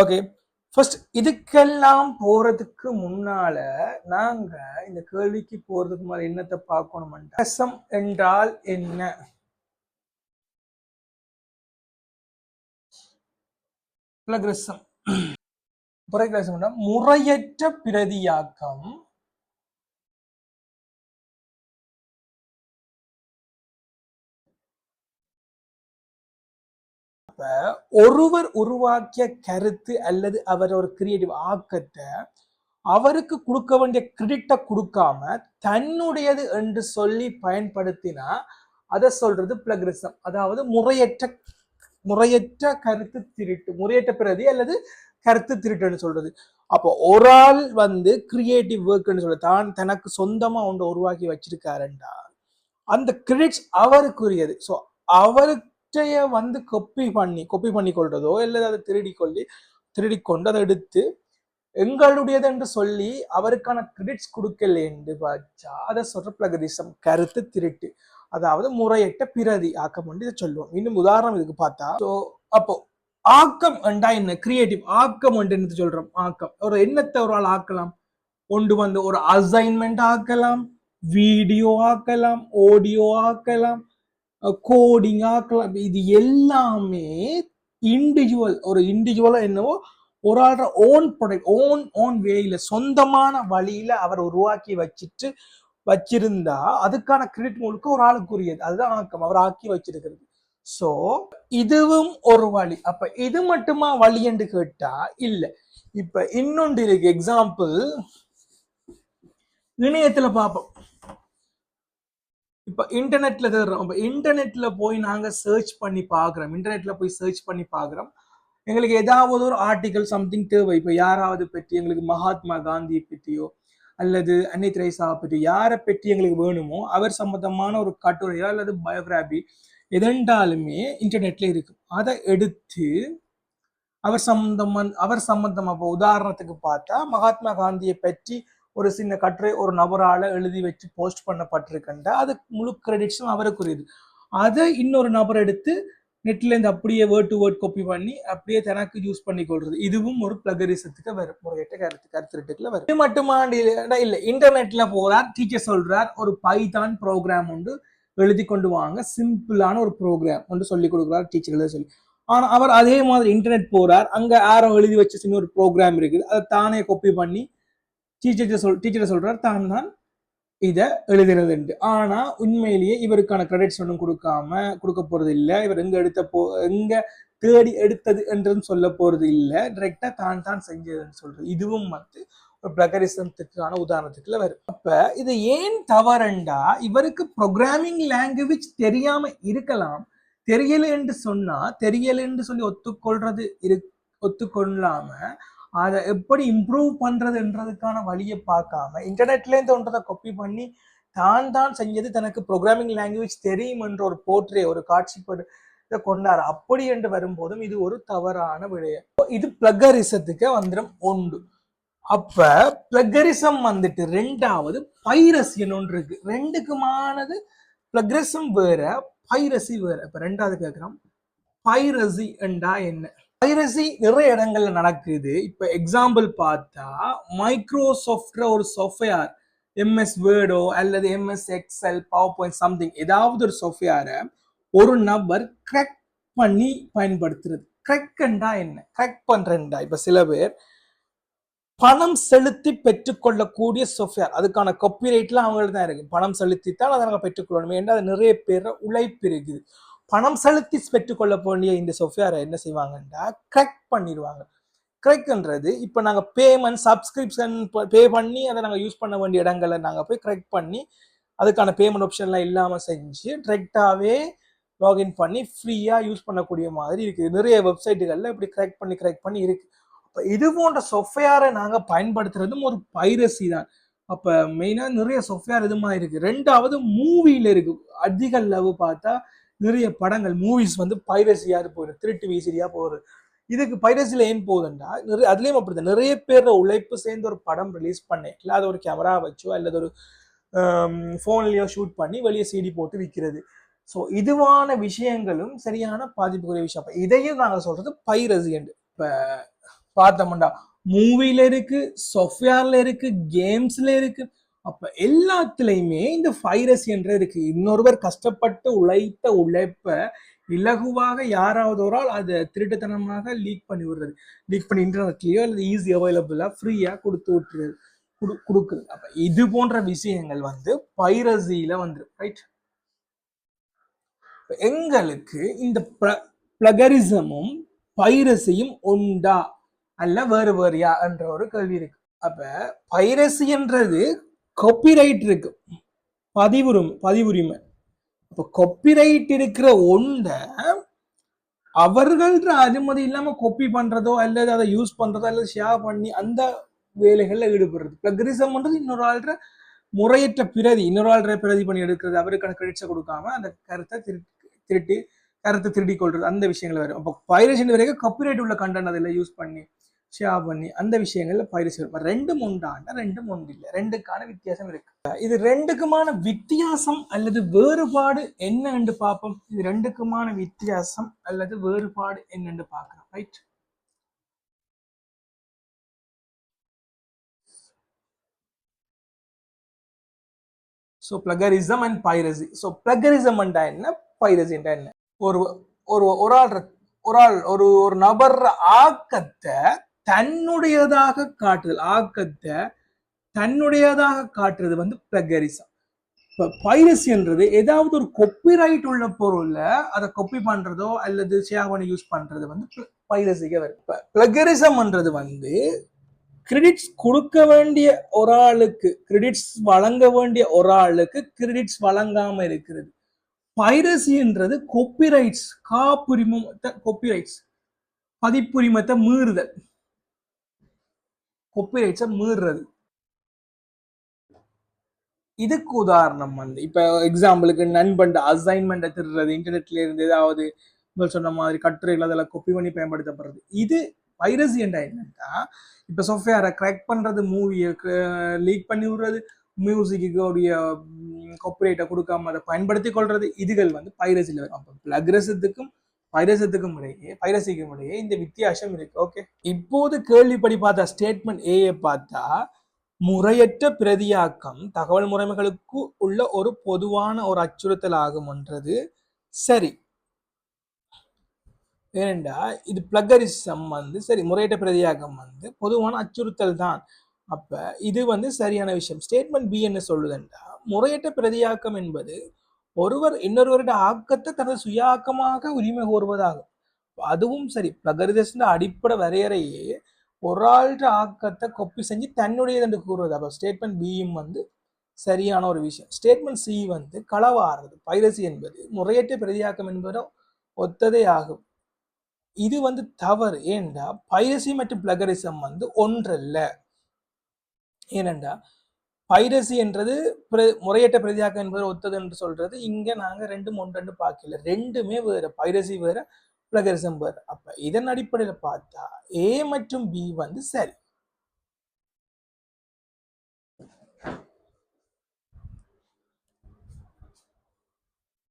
Okay, first இதுக்கெல்லாம் போறதுக்கு முன்னால நாங்க இந்த கேள்விக்கு போறதுக்கு முன்னால என்னத்தை பார்க்கணும்னா ரசம் என்றால் என்ன? பிளகரிசம் முறையற்ற பிரதியாக்கம். ஒருவர் உருவாக்கிய கருத்து அல்லது அவர் ஒரு கிரியேட்டிவ் ஆக்கத்தை அவருக்கு கொடுக்க வேண்டிய கிரெடிட்டை கொடுக்காம தன்னுடையது என்று சொல்லி பயன்படுத்தினா அதை சொல்றது பிளகரிசம். அதாவது முறையற்ற கருத்து திருட்டு, முறையற்ற பிரதி அல்லது கருத்து திருட்டுன்னு சொல்றது. அப்போ ஒரு ஆள் கிரியேட்டிவ் ஒர்க்னு சொல்ற தான் தனக்கு சொந்தமா ஒன்று உருவாக்கி வச்சிருக்காருண்டா அந்த கிரெடிட்ஸ் அவருக்குரியது. ஸோ அவர்கிட்ட கொப்பி பண்ணி கொள்றதோ அல்லது அதை திருடி கொண்டு அதை எடுத்து எங்களுடையது என்று சொல்லி அவருக்கான கிரெடிட்ஸ் கொடுக்கல என்று பார்த்தா அதை சொல்ற பிளகரிசம், கருத்து திருட்டு. அதாவது முறையற்ற பிரதி ஆக்கம் என்று இதை சொல்லுவோம். இன்னும் உதாரணம் இதுக்கு பார்த்தா, அப்போ ஆக்கம் என்றா என்ன? கிரியேட்டிவ் ஆக்கம் என்று சொல்றோம். ஆக்கம் ஒரு எண்ணத்தை ஒரு ஆள் ஆக்கலாம். ஒன்று ஒரு அசைன்மெண்ட் ஆக்கலாம், வீடியோ ஆக்கலாம், ஆடியோ ஆக்கலாம், கோடிங் ஆக்கலாம். இது எல்லாமே ஒரு இண்டிவிஜுவலா என்னவோ ஒரு ஆள்ற ஓன் ப்ராடக்ட், ஓன் வேயில சொந்தமான வழியில அவர் உருவாக்கி வச்சிருந்தா அதுக்கான கிரெடிட் முழுக்க ஒரு ஆளுக்குரியது. அதுதான் ஆக்கம், அவர் ஆக்கி வச்சிருக்கிறது. சோ இதுவும் ஒரு வழி. அப்ப இது மட்டுமா வழி என்று கேட்டா இல்ல. இப்ப இன்னொன்று இருக்கு. எக்ஸாம்பிள் இணையத்துல பார்ப்போம். இப்ப இன்டர்நெட்ல தேடுறோம். இன்டர்நெட்ல போய் நாங்க சர்ச் பண்ணி பாக்குறோம். எங்களுக்கு ஏதாவது ஒரு ஆர்டிகல் சம்திங் தேவை. இப்ப யாராவது பற்றி எங்களுக்கு மகாத்மா காந்தியை பற்றியோ அல்லது அன்னை தெரேசாவை பற்றி யாரை பற்றி எங்களுக்கு வேணுமோ அவர் சம்பந்தமான ஒரு கட்டுரையோ அல்லது பயோகிராபி எதென்றாலுமே இன்டர்நெட்ல இருக்கு. அதை எடுத்து அவர் சம்பந்தமா உதாரணத்துக்கு பார்த்தா மகாத்மா காந்தியை பற்றி ஒரு சின்ன கட்டுரை ஒரு நபரால எழுதி வச்சு போஸ்ட் பண்ணப்பட்டிருக்கின்ற அது முழு கிரெடிட்ஸும் அவருக்குரியது. அதை இன்னொரு நபர் எடுத்து நெட்ல இருந்து அப்படியே வேர்ட் டு வேர்ட் காப்பி பண்ணி அப்படியே தனக்கு யூஸ் பண்ணி கொள்றது. இதுவும் ஒரு பிளகரிசத்துக்கு வரும், முறையற்ற கருத்துட்டுக்குள்ள வரும். இது மட்டுமா இல்ல, இன்டர்நெட்ல போறார், டீச்சர் சொல்றார் ஒரு பைதான் ப்ரோக்ராம் ஒன்று எழுதி கொண்டு வாங்க, சிம்பிளான ஒரு ப்ரோக்ராம் ஒன்று சொல்லி கொடுக்குறார் டீச்சர் எழுத சொல்லி. ஆனா அவர் அதே மாதிரி இன்டர்நெட் போறார், அங்க யாரோ எழுதி வச்ச சின்ன ஒரு ப்ரோக்ராம் இருக்குது, அதை தானே காப்பி பண்ணி டீச்சர் சொல்றார் தான் இதை எழுதுறது. ஆனா உண்மையிலேயே இவருக்கான கிரெடிட்ஸ் ஒன்றும் கொடுக்க போறது இல்லை. இவர் எங்க தேடி எடுத்தது என்றும் சொல்ல போறது இல்லை. டைரக்டா தான் செஞ்சதுன்னு சொல்றது. இதுவும் ஒரு பிளகரிசத்துக்கான உதாரணத்துக்குள்ள வரும். அப்ப இது ஏன் தவறண்டா இவருக்கு ப்ரோக்ராமிங் லாங்குவேஜ் தெரியாம இருக்கலாம். தெரியல என்று சொல்லி ஒத்துக்கொள்ளாம அதை எப்படி இம்ப்ரூவ் பண்றதுன்றதுக்கான வழியை பார்க்காம இன்டர்நெட்ல இருந்து ஒன்றதை காப்பி பண்ணி தான் செஞ்சது தனக்கு ப்ரோக்ராமிங் லாங்குவேஜ் தெரியும் என்ற ஒரு ஒரு காட்சி கொண்டாரு. அப்படி என்று வரும்போதும் இது ஒரு தவறான விடயம். இது பிளகரிசத்துக்கு வந்துடும் ஒன்று. அப்ப பிளகரிசம் ரெண்டாவது பைரசின்னு ஒன்று இருக்கு. ரெண்டுக்குமானது பிளகரிசம் வேற, பைரசி வேற. இப்ப ரெண்டாவது கேட்கிறோம், பைரசி என்றா என்ன? பைரசி நிறைய இடங்கள்ல நடக்குது. இப்ப எக்ஸாம்பிள் பார்த்தா மைக்ரோசாஃப்ட்ல ஒரு சாஃப்ட்வேர் எம்எஸ் வேர்டோ அல்லது MS XL power point something ஏதாவது ஒரு சாஃப்ட்வேரை ஒரு நபர் கிராக் பண்ணி பயன்படுத்துறது. கிராக்ண்டா என்ன? கிராக் பண்றா இப்ப சில பேர் பணம் செலுத்தி பெற்றுக்கொள்ளக்கூடிய சாஃப்ட்வேர், அதுக்கான காப்பிரைட்லாம் அவங்களுக்கு தான் இருக்கு. பணம் செலுத்தித்தான் அதை நாங்கள் பெற்றுக்கொள்ளணும். ஏன்னா அது நிறைய பேர் உழைப்பு இருக்குது. பணம் செலுத்தி பெற்றுக்கொள்ள வேண்டிய இந்த சாஃப்ட்வேரை என்ன செய்வாங்கன்னா கிராக் பண்ணிடுவாங்க. கிராக்ன்றது இப்போ நாங்கள் பேமெண்ட் சப்ஸ்கிரிப்ஷன் பே பண்ணி அதை நாங்கள் யூஸ் பண்ண வேண்டிய இடங்களை நாங்கள் போய் கிராக் பண்ணி அதுக்கான பேமெண்ட் ஆப்ஷன்லாம் இல்லாமல் செஞ்சு டிரெக்டாகவே லாகின் பண்ணி ஃப்ரீயாக யூஸ் பண்ணக்கூடிய மாதிரி இருக்குது. நிறைய வெப்சைட்டுகளில் இப்படி கிராக் பண்ணி இருக்கு. இது போன்ற சாஃப்ட்வேரை நாங்கள் பயன்படுத்துறதும் ஒரு பைரசி தான். அப்போ மெயினாக நிறைய சாஃப்ட்வேர் இதுமா இருக்கு. ரெண்டாவது மூவியில் இருக்கு. அதிக அளவு பார்த்தா நிறைய படங்கள் மூவிஸ் பைரசியாக போகுது, திருட்டு வீசிரியா போகுது. இதுக்கு பைரசியில் ஏன் போகுதுன்னா அதுலேயும் அப்படிதான் நிறைய பேர் உழைப்பு சேர்ந்து ஒரு படம் ரிலீஸ் பண்ணேன், இல்லை அது ஒரு கேமரா வச்சோ அல்லது ஒரு ஃபோன்லேயோ ஷூட் பண்ணி வெளியே சிடி போட்டு விற்கிறது. ஸோ இதுவான விஷயங்களும் சரியான பாதிப்புக்குரிய விஷயம். இதையும் நாங்கள் சொல்றது பைரசி என்று. இப்போ பார்த்தோம்டா மூவில இருக்கு, சாஃப்ட்வேர்ல இருக்கு, கேம்ஸ்ல இருக்கு. அப்ப எல்லாத்துலயுமே இந்த பைரசின்றது இருக்கு. இன்னொருவர் கஷ்டப்பட்டு உழைத்த உழைப்ப இலகுவாக யாராவது ஒரு ஆள் அதை திருட்டுத்தனமாக லீக் பண்ணி விடுறது. லீக் பண்ணி இன்டர்நெட்லயோ அல்லது ஈஸி அவைலபிளா ஃப்ரீயா கொடுத்து விட்டுறது, கொடுக்குறது. அப்ப இது போன்ற விஷயங்கள் வந்து பைரசியில வந்துடும். ரைட்? எங்களுக்கு இந்த பிளகரிசமும் பைரசியும் உண்டா அல்ல வேறு வேறையா என்ற ஒரு கேள்வி இருக்கு. அப்ப பைரசின்றது காப்பிரைட் இருக்கு, பதிவுரிமை. அப்ப காப்பிரைட் இருக்கிற ஒண்ட அவர்கள அனுமதி இல்லாம காப்பி பண்றதோ அல்லது அதை யூஸ் பண்றதோ அல்லது ஷேர் பண்ணி அந்த வேலைகள்ல ஈடுபடுறது. பிளகரிசம் பண்றது இன்னொரு ஆள்ற முறையற்ற பிரதி, இன்னொரு ஆள்ற பிரதி பண்ணி எடுக்கிறது, அவருக்கான கிரெடிட்ஸை கொடுக்காம அந்த கருத்தை திருட்டி கருத்தை திருடி கொள்றது, அந்த விஷயங்கள் வரும். அப்போ பைரசி வரைக்கும் காப்பிரைட் உள்ள கண்டென்ட் அதில் யூஸ் பண்ணி ஷேர் பண்ணி அந்த விஷயங்கள்ல பைரசி வரும். ரெண்டும் உண்டாண்டா ரெண்டும் ஒன்று இல்லை, ரெண்டுக்கான வித்தியாசம் இருக்கு. இது ரெண்டுக்குமான வித்தியாசம் அல்லது வேறுபாடு என்ன என்று பார்ப்போம். இது ரெண்டுக்குமான வித்தியாசம் அல்லது வேறுபாடு என்னன்னு பார்க்கலாம். Right? So plagiarism and piracy. So plagiarism என்ன, பைரசி என்ன? ஒரு ஒரு ஒரு ஆள் ஒரு ஒரு நபர் ஆக்கத்தை தன்னுடையதாக காட்டுதல், ஆக்கத்தை தன்னுடையதாக காட்டுறது வந்து பிளகரிசம். இப்ப பைரசின்றது ஏதாவது ஒரு காப்பிரைட் உள்ள பொருள்ல அதை காப்பி பண்றதோ அல்லது ஷேர் பண்ணி யூஸ் பண்றது வந்து பைரசிக்கு வரும். பிளகரிசம்ன்றது வந்து கிரெடிட்ஸ் கொடுக்க வேண்டிய ஒரு ஆளுக்கு, கிரெடிட்ஸ் வழங்க வேண்டிய ஒரு ஆளுக்கு கிரெடிட்ஸ் வழங்காம இருக்கிறது. பைரசின்றது காப்பிரைட்ஸ், காப்புரிமம், காப்பிரைட்ஸ் பதிப்புரிமத்தை மீறுதல், காப்பிரைட்ஸை மீறுறது. இதுக்கு உதாரணம் வந்து இப்ப எக்ஸாம்பிளுக்கு நண்பன் அசைன்மெண்ட் திருடுறது, இன்டர்நெட்ல இருந்து ஏதாவது சொன்ன மாதிரி கட்டுரைகள் அதெல்லாம் காப்பி பண்ணி பயன்படுத்தப்படுறது. இது பைரசி என்ற என்னன்னா, இப்ப சாஃப்ட்வேரை கிராக் பண்றது, மூவியை லீக் பண்ணி விடுறது, மியூசிக்கு உடைய காப்பிரைட்டை கொடுக்காம அதை பயன்படுத்தி கொள்றது, இதுகள் வந்து பைரசியில் வரும். அப்போ பிளகரிசத்துக்கும் பைரசிக்கும் இடையே இந்த வித்தியாசம் இருக்கு. ஓகே, இப்போது கேள்விப்படி பார்த்த ஸ்டேட்மெண்ட் ஏயை பார்த்தா முறையற்ற பிரதியாக்கம் தகவல் முறைமைகளுக்கு உள்ள ஒரு பொதுவான ஒரு அச்சுறுத்தல் ஆகும் என்றது சரி. ஏனென்றா இது பிளகரிசம் வந்து சரி, முறையற்ற பிரதியாக்கம் வந்து பொதுவான அச்சுறுத்தல் தான். அப்ப இது வந்து சரியான விஷயம். ஸ்டேட்மெண்ட் பி என்ன சொல்லுதுன்றா, முறையற்ற பிரதியாக்கம் என்பது ஒருவர் இன்னொருவருடைய ஆக்கத்தை தனது சுயாக்கமாக உரிமை கோருவதாகும். அதுவும் சரி, பிளகரிசம் அடிப்படை வரையறையே ஒரு ஆள்ற ஆக்கத்தை கொப்பி செஞ்சு தன்னுடையது என்று கூறுவது. அப்போ ஸ்டேட்மெண்ட் பியும் வந்து சரியான ஒரு விஷயம். ஸ்டேட்மெண்ட் சி வந்து களவாறுறது, பைரசி என்பது முறையற்ற பிரதியாக்கம் என்பதோ ஒத்ததே ஆகும். இது வந்து தவறு. ஏண்டா பைரசி மற்றும் பிளகரிசம் வந்து ஒன்றல்ல. ஏனென்றா பைரசி என்றது முறையற்ற பிரதியாக்கம் என்பது ஒத்தது என்று சொல்றது, இங்க நாங்க ரெண்டும் ஒன்று பார்க்கல, ரெண்டுமே வேற. பைரசி வேற, பிளகரிசம் வேற. அப்ப இதன் அடிப்படையில் பார்த்தா ஏ மற்றும் பி வந்து சரி.